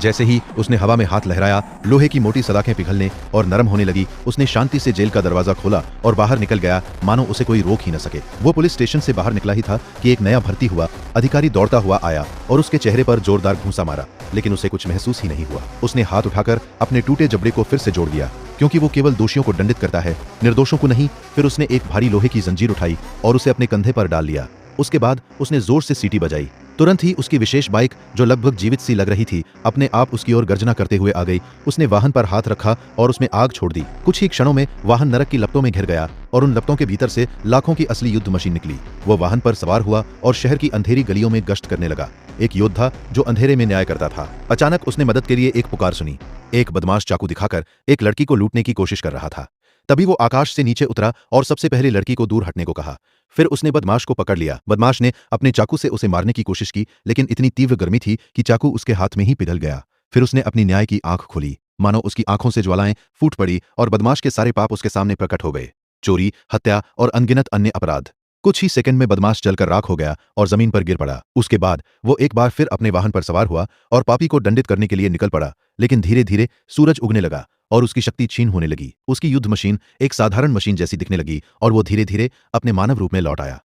जैसे ही उसने हवा में हाथ लहराया, लोहे की मोटी सलाखें पिघलने और नरम होने लगी। उसने शांति से जेल का दरवाजा खोला और बाहर निकल गया, मानो उसे कोई रोक ही न सके। वो पुलिस स्टेशन से बाहर निकला ही था कि एक नया भर्ती हुआ अधिकारी दौड़ता हुआ आया और उसके चेहरे पर जोरदार घूंसा मारा, लेकिन उसे कुछ महसूस ही नहीं हुआ। उसने हाथ उठाकर अपने टूटे जबड़े को फिर से जोड़ दिया, क्योंकि वो केवल दोषियों को दंडित करता है, निर्दोषों को नहीं। फिर उसने एक भारी लोहे की जंजीर उठाई और उसे अपने कंधे पर डाल लिया। उसके बाद उसने जोर से सीटी बजाई। तुरंत ही उसकी विशेष बाइक, जो लगभग जीवित सी लग रही थी, अपने आप उसकी ओर गर्जना करते हुए आ गई। उसने वाहन पर हाथ रखा और उसमें आग छोड़ दी। कुछ ही क्षणों में वाहन नरक की लपटों में घिर गया और उन लपटों के भीतर से लाखों की असली युद्ध मशीन निकली। वो वाहन पर सवार हुआ और शहर की अंधेरी गलियों में गश्त करने लगा, एक योद्धा जो अंधेरे में न्याय करता था। अचानक उसने मदद के लिए एक पुकार सुनी। एक बदमाश चाकू दिखाकर एक लड़की को लूटने की कोशिश कर रहा था। तभी वो आकाश से नीचे उतरा और सबसे पहले लड़की को दूर हटने को कहा। फिर उसने बदमाश को पकड़ लिया। बदमाश ने अपने चाकू से उसे मारने की कोशिश की, लेकिन इतनी तीव्र गर्मी थी कि चाकू उसके हाथ में ही पिघल गया। फिर उसने अपनी न्याय की आंख खोली, मानो उसकी आंखों से ज्वालाएं फूट पड़ी और बदमाश के सारे पाप उसके सामने प्रकट हो गए। चोरी, हत्या और अनगिनत अन्य अपराध। कुछ ही सेकंड में बदमाश जलकर राख हो गया और जमीन पर गिर पड़ा। उसके बाद वो एक बार फिर अपने वाहन पर सवार हुआ और पापी को दंडित करने के लिए निकल पड़ा। लेकिन धीरे धीरे सूरज उगने लगा और उसकी शक्ति क्षीण होने लगी। उसकी युद्ध मशीन एक साधारण मशीन जैसी दिखने लगी और वो धीरे धीरे अपने मानव रूप में लौट आया।